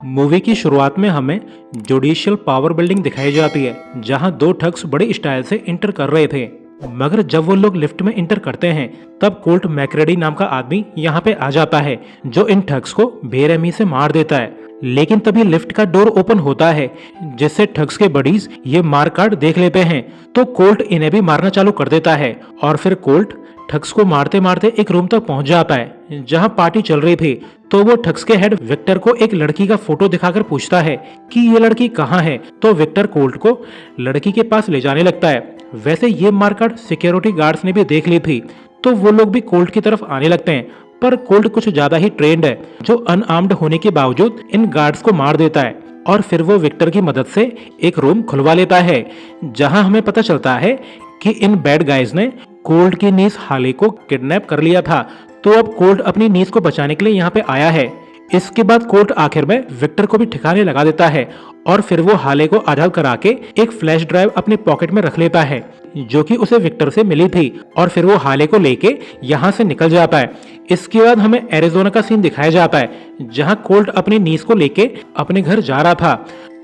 Movie की शुरुआत में हमें जुडिशियल पावर बिल्डिंग दिखाई जाती है जहां दो ठग्स बड़े स्टाइल से इंटर कर रहे थे। मगर जब वो लोग लिफ्ट में इंटर करते हैं तब कोल्ट मैक्रेडी नाम का आदमी यहाँ पे आ जाता है जो इन ठग्स को बेरहमी से मार देता है। लेकिन तभी लिफ्ट का डोर ओपन होता है जिससे ठग्स के बडीज ये मार काट देख लेते हैं तो कोल्ट इन्हें भी मारना चालू कर देता है और फिर कोल्ट ठग्स को मारते मारते एक रूम तक पहुंच जाता है जहां पार्टी चल रही थी। तो वो ठग्स के हेड विक्टर को एक लड़की का फोटो दिखाकर पूछता है कि ये लड़की कहाँ है। तो विक्टर कोल्ट को लड़की के पास ले जाने लगता है। वैसे ये मारकाट सिक्योरिटी गार्ड्स ने भी देख ली थी तो वो लोग भी कोल्ट की तरफ आने लगते हैं, पर कोल्ट कुछ ज्यादा ही ट्रेंड है जो अनआर्म्ड होने के बावजूद इन गार्ड्स को मार देता है और फिर वो विक्टर की मदद से एक रूम खुलवा लेता है जहां हमें पता चलता है कि इन बैड गाइज ने कोल्ट की नीस हाले को किडनैप कर लिया था। तो अब कोल्ट अपनी नीस को बचाने के लिए यहाँ पे आया है। इसके बाद कोल्ट आखिर में विक्टर को भी ठिकाने लगा देता है और फिर वो हाले को आजाद करा के एक फ्लैश ड्राइव अपने पॉकेट में रख लेता है जो कि उसे विक्टर से मिली थी और फिर वो हाले को लेके यहाँ से निकल जाता है। इसके बाद हमें एरिजोना का सीन दिखाया जाता है जहाँ कोल्ट अपनी नीस को लेके अपने घर जा रहा था।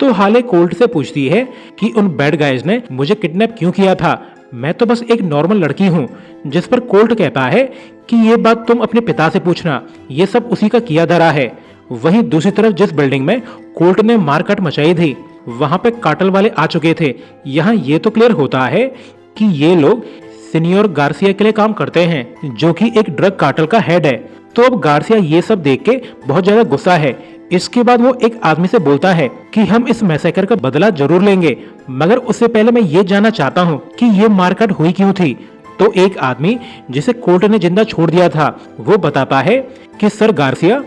तो हाले कोल्ट से पूछती है कि उन बैड गाइज ने मुझे किडनैप क्यों किया था, मैं तो बस एक नॉर्मल लड़की हूँ। जिस पर कोल्ट कहता है कि ये बात तुम अपने पिता से पूछना, ये सब उसी का किया धरा है। वहीं दूसरी तरफ जिस बिल्डिंग में कोल्ट ने मारकाट मचाई थी वहां पे काटल वाले आ चुके थे। यहाँ ये तो क्लियर होता है कि ये लोग सीनियर गार्सिया के लिए काम करते हैं जो कि एक ड्रग कार्टेल का हेड है। तो अब गार्सिया ये सब देख के बहुत ज्यादा गुस्सा है। इसके बाद वो एक आदमी से बोलता है कि हम इस मैसेकर का बदला जरूर लेंगे, मगर उससे पहले मैं ये जानना चाहता हूँ कि ये मारकाट हुई क्यों थी। तो एक आदमी जिसे कोर्ट ने जिंदा छोड़ दिया था वो बताता है कि सर गार्सिया,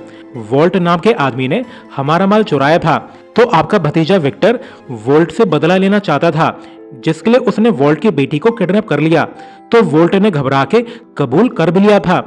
वोल्ट नाम के आदमी ने हमारा माल चुराया था। तो आपका भतीजा विक्टर वोल्ट से बदला लेना चाहता था जिसके लिए उसने वोल्ट की बेटी को किडनैप कर लिया। तो वोल्ट ने घबरा के कबूल कर भी लिया था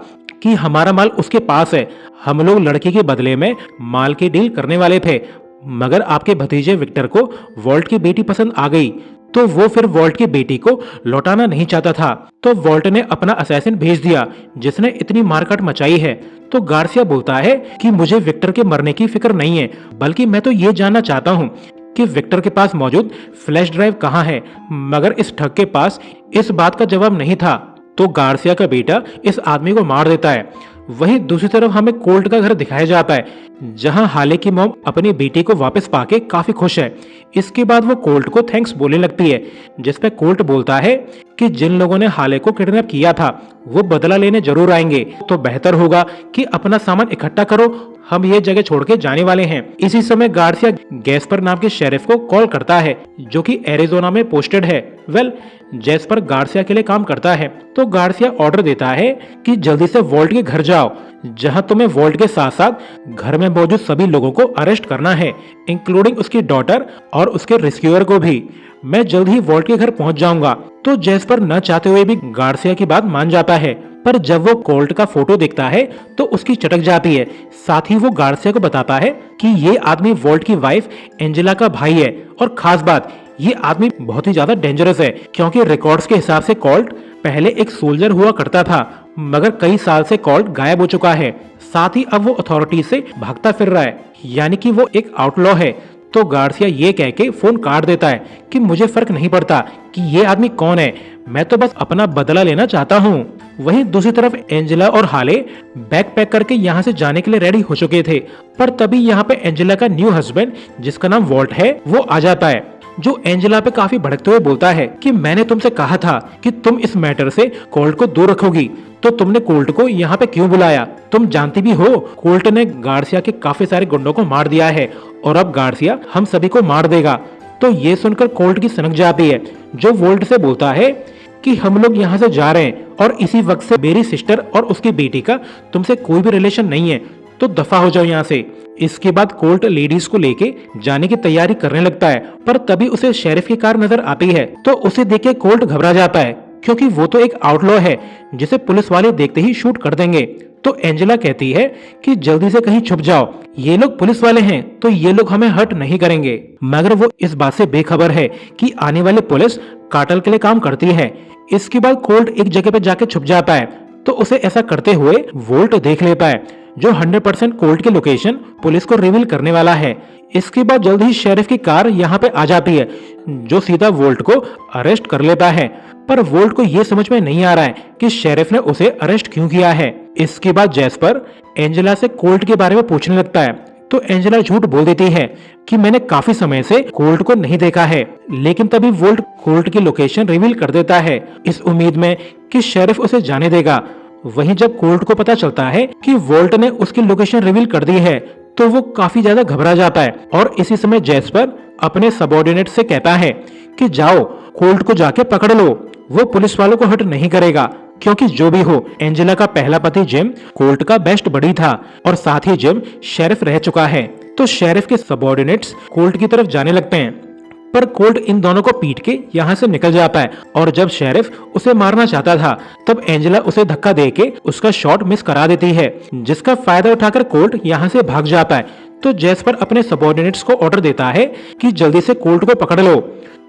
कि हमारा माल उसके पास है, हम लोग लड़की के बदले में माल की डील करने वाले थे। मगर आपके भतीजे विक्टर को वोल्ट की बेटी पसंद आ गई तो वो फिर वोल्ट की बेटी को लौटाना नहीं चाहता था। तो वोल्ट ने अपना असैसिन भेज दिया जिसने इतनी मारकाट मचाई है। तो गार्सिया बोलता है कि मुझे विक्टर के मरने की फिक्र नहीं है, बल्कि मैं तो ये जानना चाहता हूँ कि विक्टर के पास मौजूद फ्लैश ड्राइव कहाँ है। मगर इस ठग के पास इस बात का जवाब नहीं था। तो गार्सिया का बेटा इस आदमी को मार देता है। वहीं दूसरी तरफ हमें कोल्ट का घर दिखाया जाता है जहां हाले की मॉम अपनी बेटी को वापस पाके काफी खुश है। इसके बाद वो कोल्ट को थैंक्स बोलने लगती है जिस पे कोल्ट बोलता है कि जिन लोगों ने हाले को किडनैप किया था वो बदला लेने जरूर आएंगे, तो बेहतर होगा कि अपना सामान इकट्ठा करो, हम ये जगह छोड़ के जाने वाले हैं। इसी समय गार्सिया गैस्पर नाम के शेरिफ को कॉल करता है जो कि एरिजोना में पोस्टेड है। जैस्पर गार्सिया के लिए काम करता है। तो गार्सिया ऑर्डर देता है कि जल्दी से वोल्ट के घर जाओ जहां तुम्हें वोल्ट के साथ साथ घर में मौजूद सभी लोगों को अरेस्ट करना है, इंक्लूडिंग उसकी डॉटर और उसके रेस्क्यूअर को भी। मैं जल्द ही वोल्ट के घर पहुंच जाऊंगा। तो जैस्पर न चाहते हुए भी गार्सिया की बात मान जाता है, पर जब वो कोल्ट का फोटो देखता है तो उसकी चटक जाती है। साथ ही वो गार्सिया को बताता है कि ये आदमी वोल्ट की वाइफ एंजेला का भाई है और खास बात ये आदमी बहुत ही ज्यादा डेंजरस है क्योंकि रिकॉर्ड्स के हिसाब से कोल्ट पहले एक सोल्जर हुआ करता था, मगर कई साल से कोल्ट गायब हो चुका है। साथ ही अब वो अथॉरिटी से भागता फिर रहा है, यानी कि वो एक आउटलॉ है। तो गार्सिया ये कह के फोन काट देता है कि मुझे फर्क नहीं पड़ता कि ये आदमी कौन है, मैं तो बस अपना बदला लेना चाहता हूँ। वहीं दूसरी तरफ एंजेला और हाले बैग पैक करके यहाँ से जाने के लिए रेडी हो चुके थे, पर तभी यहाँ पे एंजेला का न्यू हस्बैंड जिसका नाम वोल्ट है वो आ जाता है जो एंजेला पे काफी भड़कते हुए बोलता है कि मैंने तुमसे कहा था कि तुम इस मैटर से कोल्ट को दूर रखोगी, तो तुमने कोल्ट को यहाँ पे क्यों बुलाया? तुम जानती भी हो कोल्ट ने गार्सिया के काफी सारे गुंडों को मार दिया है और अब गार्सिया हम सभी को मार देगा। तो ये सुनकर कोल्ट की सनक जाती है जो वोल्ट से बोलता है कि हम लोग यहाँ से जा रहे हैं और इसी वक्त से मेरी सिस्टर और उसकी बेटी का तुमसे कोई भी रिलेशन नहीं है, तो दफा हो जाओ यहाँ से। इसके बाद कोल्ट लेडीज को लेके जाने की तैयारी करने लगता है, पर तभी उसे शेरिफ की कार नजर आती है। तो उसे देख के कोल्ट घबरा जाता है क्योंकि वो तो एक आउटलॉ है जिसे पुलिस वाले देखते ही शूट कर देंगे। तो एंजेला कहती है कि जल्दी से कहीं छुप जाओ, ये लोग पुलिस वाले हैं तो ये लोग हमें हर्ट नहीं करेंगे। मगर वो इस बात से बेखबर है कि आने वाली पुलिस कार्टेल के लिए काम करती है। इसके बाद कोल्ट एक जगह पे जाके छुप जाता है तो उसे ऐसा करते हुए वोल्ट देख लेता है जो 100% कोल्ट की लोकेशन पुलिस को रिवील करने वाला है। इसके बाद जल्द ही शेरिफ की कार यहाँ पे आ जाती है, जो सीधा वोल्ट को अरेस्ट कर लेता है। पर वोल्ट को ये समझ में नहीं आ रहा है कि शेरिफ ने उसे अरेस्ट क्यों किया है। इसके बाद जैस्पर एंजेला से कोल्ट के बारे में पूछने लगता है, तो एंजेला झूठ बोल देती है कि मैंने काफी समय से कोल्ट को नहीं देखा है। लेकिन तभी वोल्ट कोल्ट की लोकेशन रिवील कर देता है, इस उम्मीद में कि शेरिफ उसे जाने देगा। वहीं जब कोल्ट को पता चलता है कि वोल्ट ने उसकी लोकेशन रिवील कर दी है, तो वो काफी ज्यादा घबरा जाता है और इसी समय जैस्पर अपने सबऑर्डिनेट से कहता है कि जाओ कोल्ट को जाके पकड़ लो, वो पुलिस वालों को हर्ट नहीं करेगा, क्योंकि जो भी हो एंजेला का पहला पति जिम कोल्ट का बेस्ट बडी था और साथ ही जिम शेरिफ रह चुका है। तो शेरिफ के सबऑर्डिनेट्स कोल्ट की तरफ जाने लगते हैं, पर कोल्ट इन दोनों को पीट के यहाँ से निकल जाता है और जब शेरिफ उसे मारना चाहता था तब एंजेला उसे धक्का देके उसका शॉट मिस करा देती है, जिसका फायदा उठाकर कोल्ट यहाँ से भाग जाता है। तो जैस्पर अपने सबऑर्डिनेट्स को ऑर्डर देता है कि जल्दी से कोल्ट को पकड़ लो।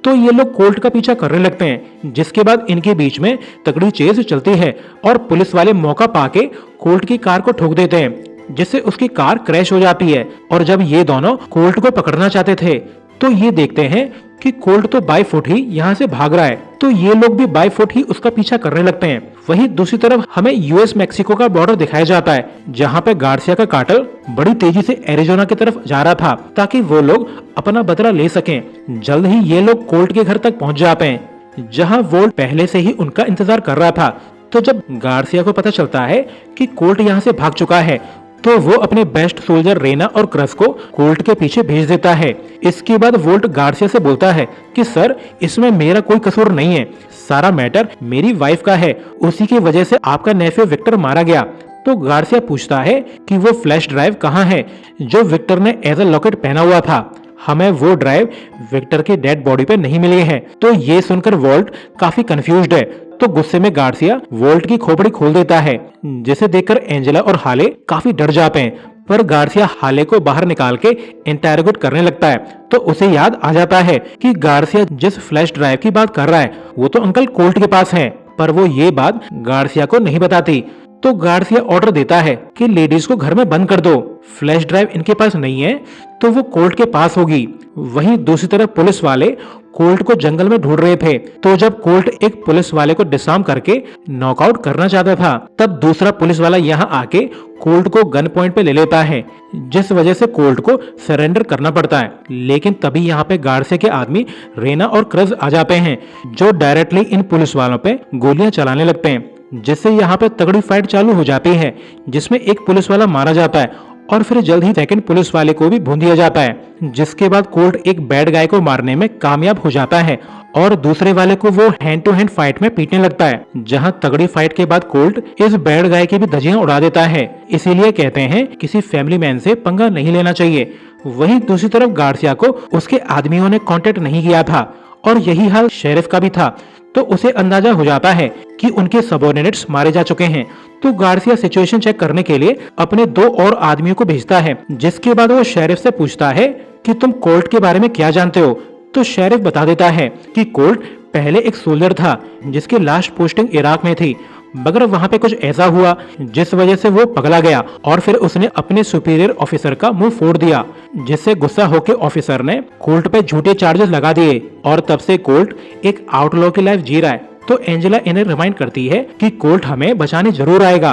तो ये लोग कोल्ट का पीछा करने लगते हैं, जिसके बाद इनके बीच में तगड़ी चेज चलती है और पुलिस वाले मौका पाके कोल्ट की कार को ठोक देते हैं, जिससे उसकी कार क्रैश हो जाती है। और जब ये दोनों कोल्ट को पकड़ना चाहते थे तो ये देखते हैं कि कोल्ट तो बाई फुट ही यहाँ से भाग रहा है, तो ये लोग भी बाई फुट ही उसका पीछा करने लगते हैं। वहीं दूसरी तरफ हमें यूएस मैक्सिको का बॉर्डर दिखाया जाता है, जहाँ पे गार्सिया का कार्टेल बड़ी तेजी से एरिजोना की तरफ जा रहा था ताकि वो लोग अपना बदला ले सकें। जल्द ही ये लोग कोल्ट के घर तक पहुँच जाते हैं, जहाँ वोल्ट पहले से ही उनका इंतजार कर रहा था। तो जब गार्सिया को पता चलता है कि कोल्ट यहाँ से भाग चुका है, तो वो अपने बेस्ट सोल्जर रेना और क्रस को कोल्ट के पीछे भेज देता है। इसके बाद वोल्ट गार्सिया से बोलता है कि सर, इसमें मेरा कोई कसूर नहीं है, सारा मैटर मेरी वाइफ का है, उसी की वजह से आपका नेफ्यू विक्टर मारा गया। तो गार्सिया पूछता है कि वो फ्लैश ड्राइव कहाँ है जो विक्टर ने एज अ लॉकेट पहना हुआ था। हमें वो ड्राइव विक्टर की डेड बॉडी पे नहीं मिली है। तो ये सुनकर वोल्ट काफी कंफ्यूज्ड है, तो गुस्से में गार्सिया वोल्ट की खोपड़ी खोल देता है, जिसे देखकर एंजेला और हाले काफी डर जाते हैं। पर गार्सिया हाले को बाहर निकाल के इंटेरोगेट करने लगता है, तो उसे याद आ जाता है कि गार्सिया जिस फ्लैश ड्राइव की बात कर रहा है वो तो अंकल कोल्ट के पास है, पर वो ये बात गार्सिया को नहीं बताती। तो गार्सिया ऑर्डर देता है कि लेडीज को घर में बंद कर दो, फ्लैश ड्राइव इनके पास नहीं है तो वो कोल्ट के पास होगी। वहीं दूसरी तरफ पुलिस वाले कोल्ट को जंगल में ढूंढ रहे थे, तो जब कोल्ट एक पुलिस वाले को डिसआर्म करके नॉकआउट करना चाहता था, तब दूसरा पुलिस वाला यहाँ आके कोल्ट को गन पॉइंट पे ले लेता है, जिस वजह से कोल्ट को सरेंडर करना पड़ता है। लेकिन तभी यहाँ पे गार्सिया के आदमी रेना और क्रज आ जाते हैं, जो डायरेक्टली इन पुलिस वालों पे गोलियां चलाने लगते हैं, जिससे यहाँ पे तगड़ी फाइट चालू हो जाती है, जिसमें एक पुलिस वाला मारा जाता है और फिर जल्द ही सेकंड पुलिस वाले को भी भून दिया जाता है। जिसके बाद कोल्ट एक बैड गाय को मारने में कामयाब हो जाता है और दूसरे वाले को वो हैंड टू हैंड फाइट में पीटने लगता है, जहां तगड़ी फाइट के बाद कोल्ट इस बैड गाय की भी धज्जियां उड़ा देता है। इसीलिए कहते हैं किसी फैमिली मैन से पंगा नहीं लेना चाहिए। वहीं दूसरी तरफ गार्सिया को उसके आदमियों ने कांटेक्ट नहीं किया था और यही हाल शेरिफ का भी था, तो उसे अंदाजा हो जाता है कि उनके सबऑर्डिनेट्स मारे जा चुके हैं। तो गार्सिया सिचुएशन चेक करने के लिए अपने 2 और आदमियों को भेजता है, जिसके बाद वो शेरिफ से पूछता है कि तुम कोल्ट के बारे में क्या जानते हो। तो शेरिफ बता देता है कि कोल्ट पहले एक सोल्जर था जिसकी लास्ट पोस्टिंग इराक में थी, मगर वहाँ पे कुछ ऐसा हुआ जिस वजह से वो पगला गया और फिर उसने अपने सुपीरियर ऑफिसर का मुंह फोड़ दिया, जिससे गुस्सा होकर ऑफिसर ने कोल्ट पे झूठे चार्जेस लगा दिए और तब से कोल्ट एक आउटलॉ की लाइफ जी रहा है। तो एंजेला इन्हें रिमाइंड करती है कि कोल्ट हमें बचाने जरूर आएगा,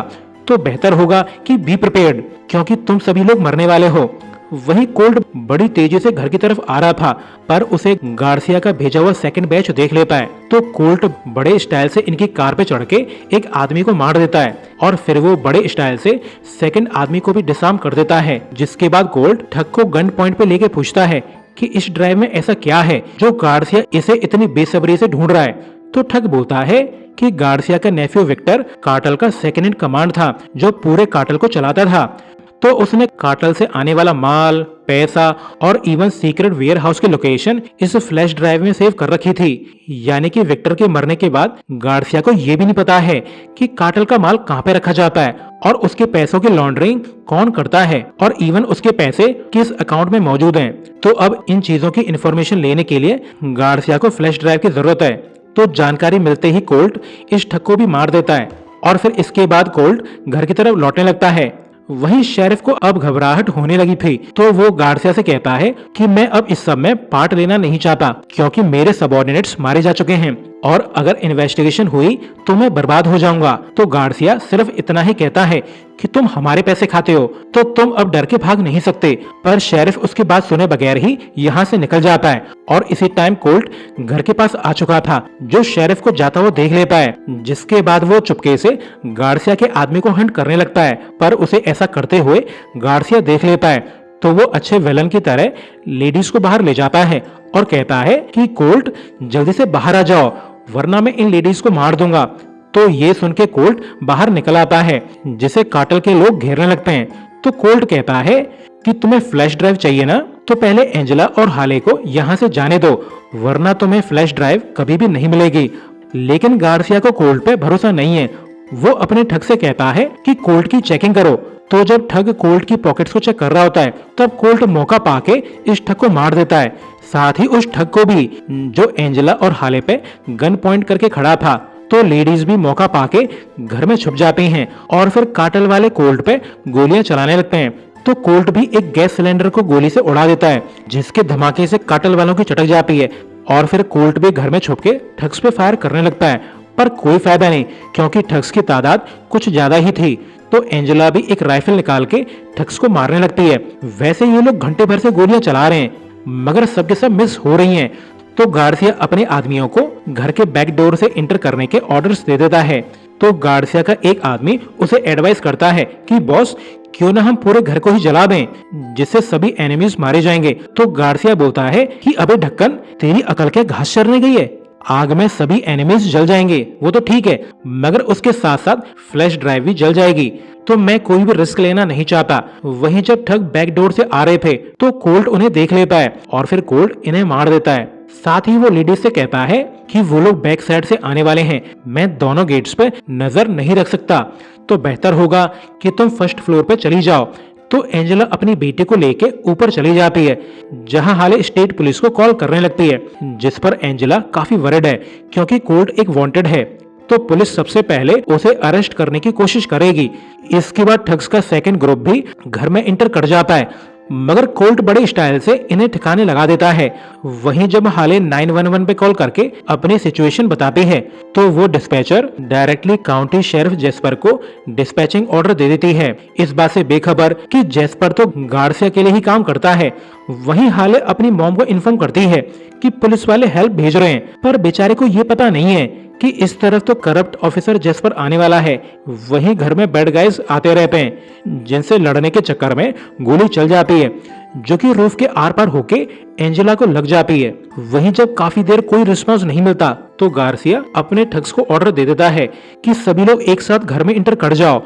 तो बेहतर होगा कि बी प्रिपेयर्ड, क्योंकि तुम सभी लोग मरने वाले हो। वहीं कोल्ट बड़ी तेजी से घर की तरफ आ रहा था, पर उसे गार्सिया का भेजा हुआ सेकंड बैच देख लेता है। तो कोल्ट बड़े स्टाइल से इनकी कार पे चढ़ के एक आदमी को मार देता है और फिर वो बड़े स्टाइल से सेकंड आदमी को भी डिसआर्म कर देता है। जिसके बाद कोल्ट ठग को गन पॉइंट पे लेके पूछता है कि इस ड्राइव में ऐसा क्या है जो गार्सिया इसे इतनी बेसब्री से ढूंढ रहा है। तो ठग बोलता है कि गार्सिया का नेफ्यू विक्टर कार्टेल का सेकंड इन कमांड था, जो पूरे कार्टेल को चलाता था। तो उसने कार्टेल से आने वाला माल, पैसा और इवन सीक्रेट वेयर हाउस की लोकेशन इस फ्लैश ड्राइव में सेव कर रखी थी। यानी कि विक्टर के मरने के बाद गार्सिया को ये भी नहीं पता है कि कार्टेल का माल कहाँ पे रखा जाता है और उसके पैसों की लॉन्ड्रिंग कौन करता है और इवन उसके पैसे किस अकाउंट में मौजूद हैं। तो अब इन चीजों की इन्फॉर्मेशन लेने के लिए गार्सिया को फ्लैश ड्राइव की जरूरत है। तो जानकारी मिलते ही कोल्ट इस ठग को भी मार देता है और फिर इसके बाद कोल्ट घर की तरफ लौटने लगता है। वहीं शेरिफ को अब घबराहट होने लगी थी, तो वो गार्सिया से कहता है कि मैं अब इस सब में पार्ट लेना नहीं चाहता, क्योंकि मेरे सबऑर्डिनेट्स मारे जा चुके हैं और अगर इन्वेस्टिगेशन हुई तो मैं बर्बाद हो जाऊंगा। तो गार्सिया सिर्फ इतना ही कहता है कि तुम हमारे पैसे खाते हो तो तुम अब डर के भाग नहीं सकते। पर शेरिफ उसकी बात सुने बगैर ही यहाँ से निकल जाता है और इसी टाइम कोल्ट घर के पास आ चुका था, जो शेरिफ को जाता हुआ देख लेता है, जिसके बाद वो चुपके से गार्सिया के आदमी को हंट करने लगता है। पर उसे ऐसा करते हुए गार्सिया देख लेता है तो वो अच्छे विलन की तरह लेडीज को बाहर ले जाता है और कहता है कि कोल्ट जल्दी से बाहर आ जाओ वरना मैं इन लेडीज को मार दूंगा। तो ये सुन के कोल्ट बाहर निकल आता है, जिसे कार्टेल के लोग घेरने लगते हैं। तो कोल्ट कहता है कि तुम्हें फ्लैश ड्राइव चाहिए ना, तो पहले एंजेला और हाले को यहाँ से जाने दो वरना तुम्हें फ्लैश ड्राइव कभी भी नहीं मिलेगी। लेकिन गार्सिया को कोल्ट पे भरोसा नहीं है। वो अपने ठग से कहता है कि कोल्ट की चेकिंग करो। तो जब ठग कोल्ट की पॉकेट्स को चेक कर रहा होता है तब कोल्ट मौका पाके इस ठग को मार देता है, साथ ही उस ठग को भी जो एंजेला और हाले पे गन पॉइंट करके खड़ा था। तो लेडीज भी मौका पाके घर में छुप जाती हैं और फिर कार्टेल वाले कोल्ट पे गोलियां चलाने लगते हैं। तो कोल्ट भी एक गैस सिलेंडर को गोली से उड़ा देता है, जिसके धमाके से कार्टेल वालों की चटक जाती है और फिर कोल्ट भी घर में छुप के ठग्स पे फायर करने लगता है। पर कोई फायदा नहीं, क्योंकि ठग्स की तादाद कुछ ज्यादा ही थी। तो एंजेला भी एक राइफल निकाल के ठग्स को मारने लगती है। वैसे ये लोग घंटे भर से गोलियां चला रहे हैं मगर सबके सब मिस हो रही हैं। तो गार्सिया अपने आदमियों को घर के बैक डोर से इंटर करने के ऑर्डर्स दे देता है। तो गार्सिया का एक आदमी उसे एडवाइस करता है कि बॉस क्यों ना हम पूरे घर को ही जला दें, जिससे सभी एनिमीज मारे जाएंगे। तो गार्सिया बोलता है कि अबे ढक्कन, तेरी अकल क्या घास चरने गई है? आग में सभी एनिमीज जल जाएंगे वो तो ठीक है, मगर उसके साथ साथ फ्लैश ड्राइव भी जल जाएगी। तो मैं कोई भी रिस्क लेना नहीं चाहता। वहीं जब ठग बैक डोर से आ रहे थे तो कोल्ट उन्हें देख लेता है और फिर कोल्ट इन्हें मार देता है। साथ ही वो लेडीज से कहता है कि वो लोग बैक साइड से आने वाले हैं, मैं दोनों गेट्स पे नजर नहीं रख सकता, तो बेहतर होगा कि तुम फर्स्ट फ्लोर पे चली जाओ। तो एंजेला अपनी बेटे को लेके ऊपर चली जाती है, जहां हाले स्टेट पुलिस को कॉल करने लगती है, जिस पर एंजेला काफी वरिड है क्योंकि कोल्ट एक वांटेड है। तो पुलिस सबसे पहले उसे अरेस्ट करने की कोशिश करेगी। इसके बाद ठग्स का सेकंड ग्रुप भी घर में इंटर कर जाता है, मगर कोल्ट बड़े स्टाइल से इन्हें ठिकाने लगा देता है। वहीं जब हाले 911 पे कॉल करके अपनी सिचुएशन बताती है तो वो dispatcher directly county sheriff Jasper को डिस्पैचिंग ऑर्डर दे देती है, इस बात से बेखबर कि जेस्पर तो गार्सिया के लिए ही काम करता है। वहीं हाले अपनी मॉम को इन्फॉर्म करती है कि पुलिस वाले हेल्प भेज रहे हैं, पर बेचारे को ये पता नहीं है कि इस तरफ तो करप्ट ऑफिसर जेस्पर आने वाला है। वहीं घर में बैड गाइज आते रहते हैं, जिनसे लड़ने के चक्कर में गोली चल जाती है, जो कि रूफ के आर पार होके एंजेला को लग जाती है। वहीं जब काफी देर कोई रिस्पांस नहीं मिलता तो गार्सिया अपने ठग्स को ऑर्डर दे देता है कि सभी लोग एक साथ घर में इंटर कर जाओ,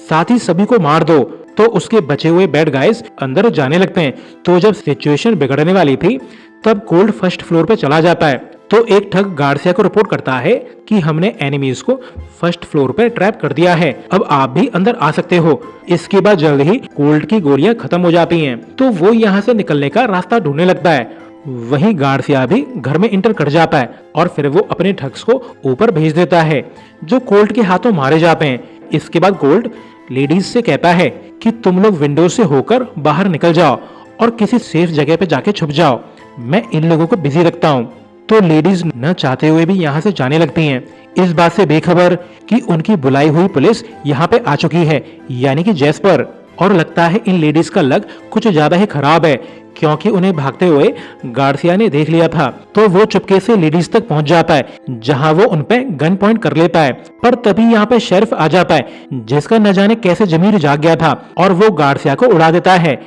साथ ही सभी को मार दो। तो उसके बचे हुए बैड गाइज अंदर जाने लगते हैं। तो जब सिचुएशन बिगड़ने वाली थी तब कोल्ट फर्स्ट फ्लोर पे चला जाता है। तो एक ठग गार्सिया को रिपोर्ट करता है कि हमने एनिमीज को फर्स्ट फ्लोर पे ट्रैप कर दिया है, अब आप भी अंदर आ सकते हो। इसके बाद जल्द ही कोल्ट की गोलियां खत्म हो जाती हैं, तो वो यहाँ से निकलने का रास्ता ढूंढने लगता है। वहीं गार्सिया भी घर में इंटर कर जाता है और फिर वो अपने ठग्स को ऊपर भेज देता है, जो कोल्ट के हाथों मारे जाते हैं। इसके बाद कोल्ट लेडीज से कहता है कि तुम लोग विंडो से होकर बाहर निकल जाओ और किसी सेफ जगह पे जाके छुप जाओ, मैं इन लोगों को बिजी रखता हूँ। तो लेडीज न चाहते हुए भी यहाँ से जाने लगती हैं, इस बात से बेखबर कि उनकी बुलाई हुई पुलिस यहाँ पे आ चुकी है, यानी कि जेस्पर। और लगता है इन लेडीज का लक कुछ ज्यादा ही खराब है, क्योंकि उन्हें भागते हुए गार्सिया ने देख लिया था। तो वो चुपके से लेडीज तक पहुंच जाता है, जहां वो उनपे गन पॉइंट कर लेता है। पर तभी यहाँ पे शेरिफ आ जाता है, जिसका न जाने कैसे जमीर जाग गया था और वो गार्सिया को उड़ा देता है।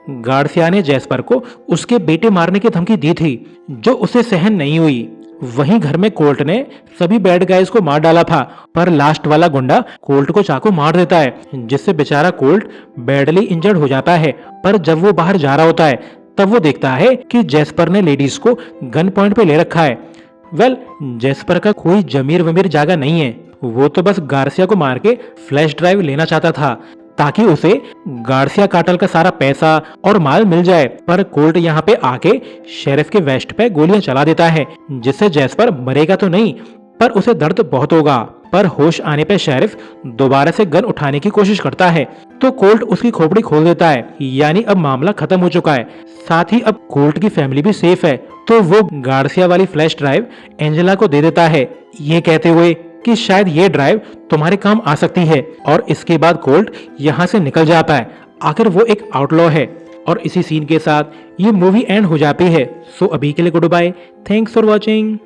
गार्सिया ने जेस्पर को उसके बेटे मारने की धमकी दी थी, जो उसे सहन नहीं हुई। वहीं घर में कोल्ट ने सभी बैड गाइज को मार डाला था, पर लास्ट वाला गुंडा कोल्ट को चाकू मार देता है, जिससे बेचारा कोल्ट बैडली इंजर्ड हो जाता है। पर जब वो बाहर जा रहा होता है तब वो देखता है कि जेस्पर ने लेडीज को गन पॉइंट पे ले रखा है। जेस्पर का कोई जमीर वमीर जागा नहीं है, वो तो बस गार्सिया को मार के फ्लैश ड्राइव लेना चाहता था, ताकि उसे गार्सिया कार्टेल का सारा पैसा और माल मिल जाए। पर कोल्ट यहाँ पे आके शेरिफ के वेस्ट पे गोलियां चला देता है, जिससे जेस्पर मरेगा तो नहीं, पर उसे दर्द बहुत होगा। पर होश आने पर शेरिफ दोबारा से गन उठाने की कोशिश करता है तो कोल्ट उसकी खोपड़ी खोल देता है, यानी अब मामला खत्म हो चुका है। साथ ही अब कोल्ट की फैमिली भी सेफ है, तो वो गार्सिया वाली फ्लैश ड्राइव एंजेला को दे देता है, ये कहते हुए कि शायद ये ड्राइव तुम्हारे काम आ सकती है। और इसके बाद कोल्ट यहाँ से निकल जाता है, आखिर वो एक आउटलॉ है। और इसी सीन के साथ ये मूवी एंड हो जाती है। सो अभी के लिए goodbye, thanks for watching.